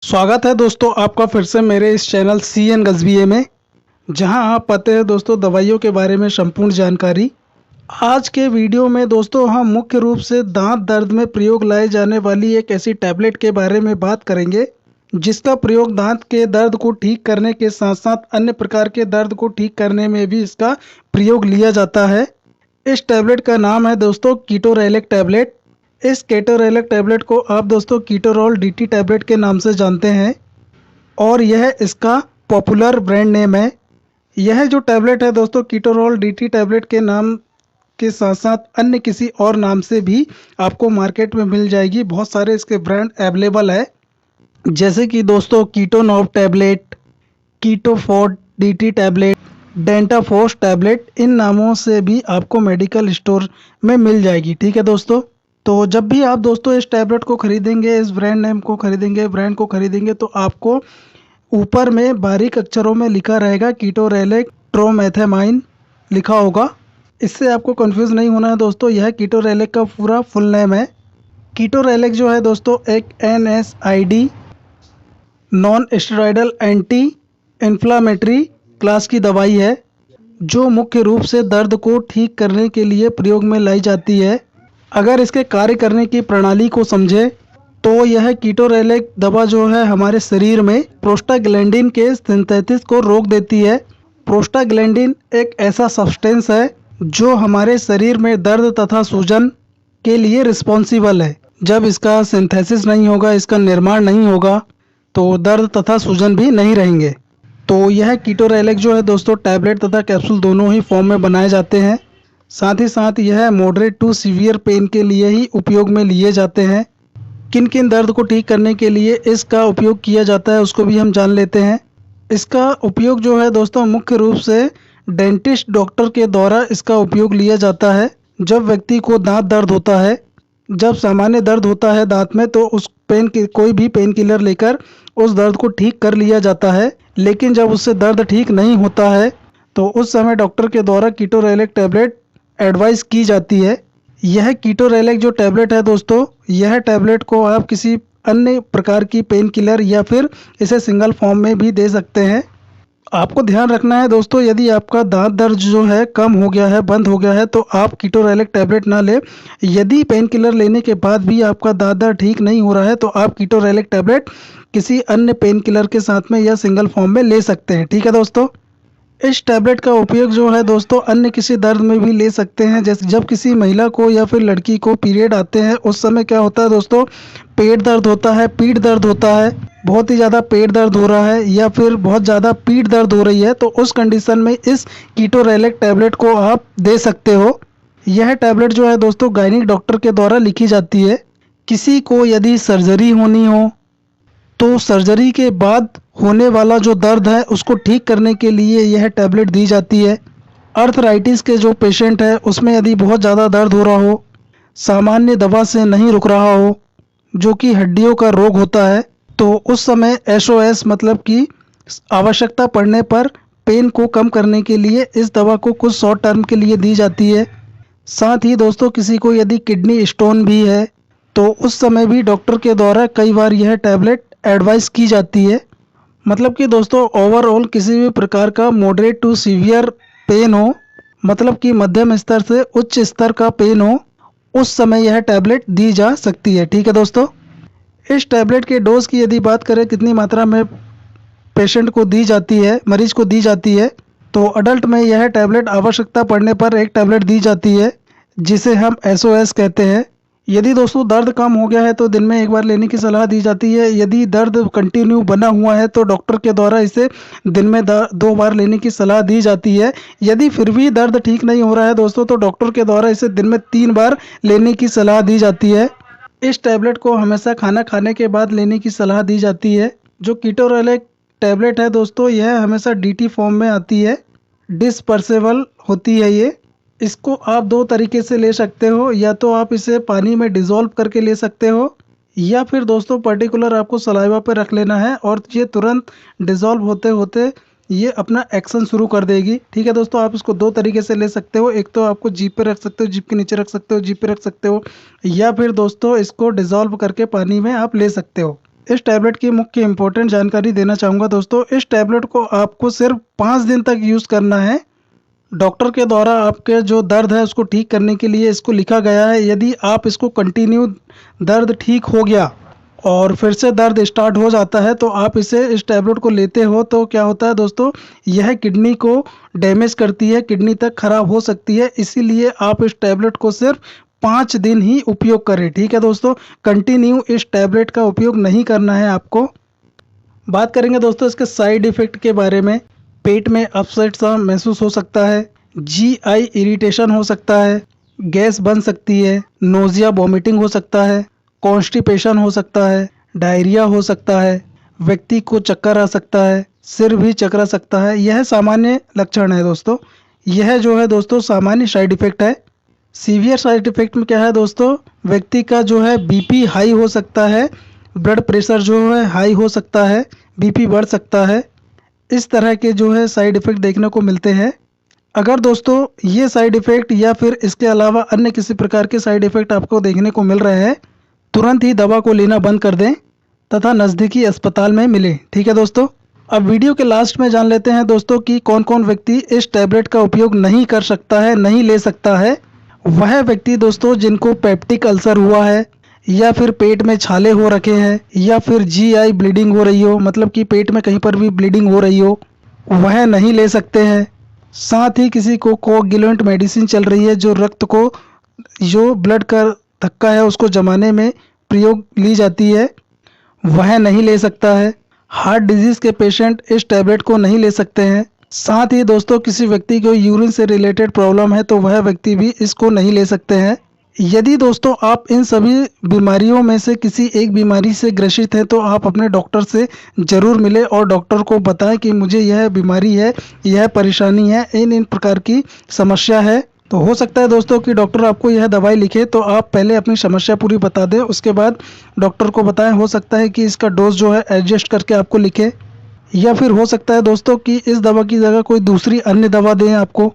स्वागत है दोस्तों आपका फिर से मेरे इस चैनल CN गज़बिये में, जहां आप पाते हैं दोस्तों दवाइयों के बारे में संपूर्ण जानकारी। आज के वीडियो में दोस्तों हम मुख्य रूप से दांत दर्द में प्रयोग लाई जाने वाली एक ऐसी टैबलेट के बारे में बात करेंगे, जिसका प्रयोग दांत के दर्द को ठीक करने के साथ साथ अन्य प्रकार के दर्द को ठीक करने में भी इसका प्रयोग लिया जाता है। इस टैबलेट का नाम है दोस्तों कीटोरेलेक टैबलेट। इस कीटोरेलेक टैबलेट को आप दोस्तों कीटोरोल DT टैबलेट के नाम से जानते हैं और यह इसका पॉपुलर ब्रांड नेम है। यह जो टैबलेट है दोस्तों कीटोरोल DT टैबलेट के नाम के साथ साथ अन्य किसी और नाम से भी आपको मार्केट में मिल जाएगी। बहुत सारे इसके ब्रांड अवेलेबल है, जैसे कि दोस्तों कीटोनॉव टैबलेट, कीटोफोर्ट DT टैबलेट, डेंटाफोर्स टैबलेट, इन नामों से भी आपको मेडिकल स्टोर में मिल जाएगी। ठीक है दोस्तों, तो जब भी आप दोस्तों इस टैबलेट को खरीदेंगे, इस ब्रांड नेम को खरीदेंगे, ब्रांड को खरीदेंगे, तो आपको ऊपर में बारीक अक्षरों में लिखा रहेगा कीटोरेलेक ट्रोमेथामाइन लिखा होगा। इससे आपको कंफ्यूज नहीं होना है दोस्तों। यह कीटोरेलेक का पूरा फुल नेम है। कीटोरेलेक जो है दोस्तों एक NSAID non steroidal anti inflammatory class की दवाई है, जो मुख्य रूप से दर्द को ठीक करने के लिए प्रयोग में लाई जाती है। अगर इसके कार्य करने की प्रणाली को समझे तो यह कीटोरेलेक दवा जो है हमारे शरीर में प्रोस्टाग्लैंडिन के सिंथेसिस को रोक देती है। प्रोस्टाग्लैंडिन एक ऐसा सब्सटेंस है जो हमारे शरीर में दर्द तथा सूजन के लिए रिस्पॉन्सिबल है। जब इसका सिंथेसिस नहीं होगा, इसका निर्माण नहीं होगा, तो दर्द तथा सूजन भी नहीं रहेंगे। तो यह कीटोरेलेक जो है दोस्तों टैबलेट तथा कैप्सूल दोनों ही फॉर्म में बनाए जाते हैं। साथ ही साथ यह मॉडरेट टू सीवियर पेन के लिए ही उपयोग में लिए जाते हैं। किन किन दर्द को ठीक करने के लिए इसका उपयोग किया जाता है उसको भी हम जान लेते हैं। इसका उपयोग जो है दोस्तों मुख्य रूप से डेंटिस्ट डॉक्टर के द्वारा इसका उपयोग लिया जाता है। जब व्यक्ति को दांत दर्द होता है, जब सामान्य दर्द होता है दांत में, तो उस कोई भी पेन किलर लेकर उस दर्द को ठीक कर लिया जाता है। लेकिन जब उससे दर्द ठीक नहीं होता है तो उस समय डॉक्टर के द्वारा कीटोरेलेक टैबलेट एडवाइस की जाती है। यह कीटोरेलेक जो टैबलेट है दोस्तों, यह टैबलेट को आप किसी अन्य प्रकार की पेन किलर या फिर इसे सिंगल फॉर्म में भी दे सकते हैं। आपको ध्यान रखना है दोस्तों, यदि आपका दांत दर्द जो है कम हो गया है, बंद हो गया है, तो आप कीटोरेलेक टैबलेट ना ले। यदि पेन किलर लेने के बाद भी आपका दांत दर्द ठीक नहीं हो रहा है तो आप कीटोरेलेक टैबलेट किसी अन्य पेन किलर के साथ में या सिंगल फॉर्म में ले सकते हैं। ठीक है दोस्तों, इस टैबलेट का उपयोग जो है दोस्तों अन्य किसी दर्द में भी ले सकते हैं। जैसे जब किसी महिला को या फिर लड़की को पीरियड आते हैं, उस समय क्या होता है दोस्तों, पेट दर्द होता है, पीठ दर्द होता है, बहुत ही ज़्यादा पेट दर्द हो रहा है या फिर बहुत ज़्यादा पीठ दर्द हो रही है, तो उस कंडीशन में इस कीटोरेलेक टैबलेट को आप दे सकते हो। यह टैबलेट जो है दोस्तों गायनिक डॉक्टर के द्वारा लिखी जाती है। किसी को यदि सर्जरी होनी हो तो सर्जरी के बाद होने वाला जो दर्द है उसको ठीक करने के लिए यह टैबलेट दी जाती है। अर्थराइटिस के जो पेशेंट है उसमें यदि बहुत ज़्यादा दर्द हो रहा हो, सामान्य दवा से नहीं रुक रहा हो, जो कि हड्डियों का रोग होता है, तो उस समय SOS मतलब कि आवश्यकता पड़ने पर पेन को कम करने के लिए इस दवा को कुछ शॉर्ट टर्म के लिए दी जाती है। साथ ही दोस्तों किसी को यदि किडनी स्टोन भी है तो उस समय भी डॉक्टर के द्वारा कई बार यह टैबलेट एडवाइस की जाती है। मतलब कि दोस्तों ओवरऑल किसी भी प्रकार का मॉडरेट टू सीवियर पेन हो, मतलब कि मध्यम स्तर से उच्च स्तर का पेन हो, उस समय यह टैबलेट दी जा सकती है। ठीक है दोस्तों, इस टैबलेट के डोज की यदि बात करें कितनी मात्रा में पेशेंट को दी जाती है, मरीज को दी जाती है, तो अडल्ट में यह टैबलेट आवश्यकता पड़ने पर एक टैबलेट दी जाती है, जिसे हम SOS कहते हैं। यदि दोस्तों दर्द कम हो गया है तो दिन में एक बार लेने की सलाह दी जाती है। यदि दर्द कंटिन्यू बना हुआ है तो डॉक्टर के द्वारा इसे दिन में 2 बार लेने की सलाह दी जाती है। यदि फिर भी दर्द ठीक नहीं हो रहा है दोस्तों तो डॉक्टर के द्वारा इसे दिन में 3 बार लेने की सलाह दी जाती है। इस टैबलेट को हमेशा खाना खाने के बाद लेने की सलाह दी जाती है। जो कीटोरेलेक टैबलेट है दोस्तों यह हमेशा DT फॉर्म में आती है, डिस्पर्सेबल होती है ये। इसको आप 2 तरीके से ले सकते हो, या तो आप इसे पानी में डिज़ोल्व करके ले सकते हो, या फिर दोस्तों पर्टिकुलर आपको सलाइवा पे रख लेना है और ये तुरंत डिज़ोल्व होते होते ये अपना एक्शन शुरू कर देगी। ठीक है दोस्तों, आप इसको 2 तरीके से ले सकते हो। एक तो आपको जीभ पे रख सकते हो, जीभ के नीचे रख सकते हो, जीभ पे रख सकते हो, या फिर दोस्तों इसको डिज़ोल्व करके पानी में आप ले सकते हो। इस टैबलेट की मुख्य इंपॉर्टेंट जानकारी देना चाहूँगा दोस्तों। इस टैबलेट को आपको सिर्फ 5 दिन तक यूज़ करना है। डॉक्टर के द्वारा आपके जो दर्द है उसको ठीक करने के लिए इसको लिखा गया है। यदि आप इसको कंटिन्यू दर्द ठीक हो गया और फिर से दर्द स्टार्ट हो जाता है तो आप इस टैबलेट को लेते हो तो क्या होता है दोस्तों, यह किडनी को डैमेज करती है, किडनी तक खराब हो सकती है। इसीलिए आप इस टैबलेट को सिर्फ 5 दिन ही उपयोग करें, ठीक है दोस्तों। कंटिन्यू इस टैबलेट का उपयोग नहीं करना है आपको। बात करेंगे दोस्तों इसके साइड इफ़ेक्ट के बारे में। पेट में अपसेट सा महसूस हो सकता है, जीआई इरिटेशन हो सकता है, गैस बन सकती है, नोज़िया वॉमिटिंग हो सकता है, कॉन्स्टिपेशन हो सकता है, डायरिया हो सकता है, व्यक्ति को चक्कर आ सकता है, सिर भी चकरा सकता है। यह सामान्य लक्षण है दोस्तों। यह जो है दोस्तों सामान्य साइड इफ़ेक्ट है। सीवियर साइड इफ़ेक्ट में क्या है दोस्तों, व्यक्ति का जो है बीपी हाई हो सकता है, ब्लड प्रेशर जो है हाई हो सकता है, बीपी बढ़ सकता है। इस तरह के जो है साइड इफ़ेक्ट देखने को मिलते हैं। अगर दोस्तों ये साइड इफ़ेक्ट या फिर इसके अलावा अन्य किसी प्रकार के साइड इफ़ेक्ट आपको देखने को मिल रहे हैं, तुरंत ही दवा को लेना बंद कर दें तथा नज़दीकी अस्पताल में मिलें, ठीक है दोस्तों। अब वीडियो के लास्ट में जान लेते हैं दोस्तों कि कौन कौन व्यक्ति इस टैबलेट का उपयोग नहीं कर सकता है, नहीं ले सकता है। वह व्यक्ति दोस्तों जिनको पेप्टिक अल्सर हुआ है, या फिर पेट में छाले हो रखे हैं, या फिर जीआई ब्लीडिंग हो रही हो, मतलब कि पेट में कहीं पर भी ब्लीडिंग हो रही हो, वह नहीं ले सकते हैं। साथ ही किसी को कोगुलेंट मेडिसिन चल रही है जो रक्त को, जो ब्लड का धक्का है उसको जमाने में प्रयोग ली जाती है, वह नहीं ले सकता है। हार्ट डिजीज़ के पेशेंट इस टैबलेट को नहीं ले सकते हैं। साथ ही दोस्तों किसी व्यक्ति को यूरिन से रिलेटेड प्रॉब्लम है तो वह व्यक्ति भी इसको नहीं ले सकते हैं। यदि दोस्तों आप इन सभी बीमारियों में से किसी एक बीमारी से ग्रसित हैं तो आप अपने डॉक्टर से ज़रूर मिलें और डॉक्टर को बताएं कि मुझे यह बीमारी है, यह परेशानी है, इन प्रकार की समस्या है। तो हो सकता है दोस्तों कि डॉक्टर आपको यह दवाई लिखे तो आप पहले अपनी समस्या पूरी बता दें, उसके बाद डॉक्टर को बताएं। हो सकता है कि इसका डोज जो है एडजस्ट करके आपको लिखे, या फिर हो सकता है दोस्तों कि इस दवा की जगह कोई दूसरी अन्य दवा दें आपको।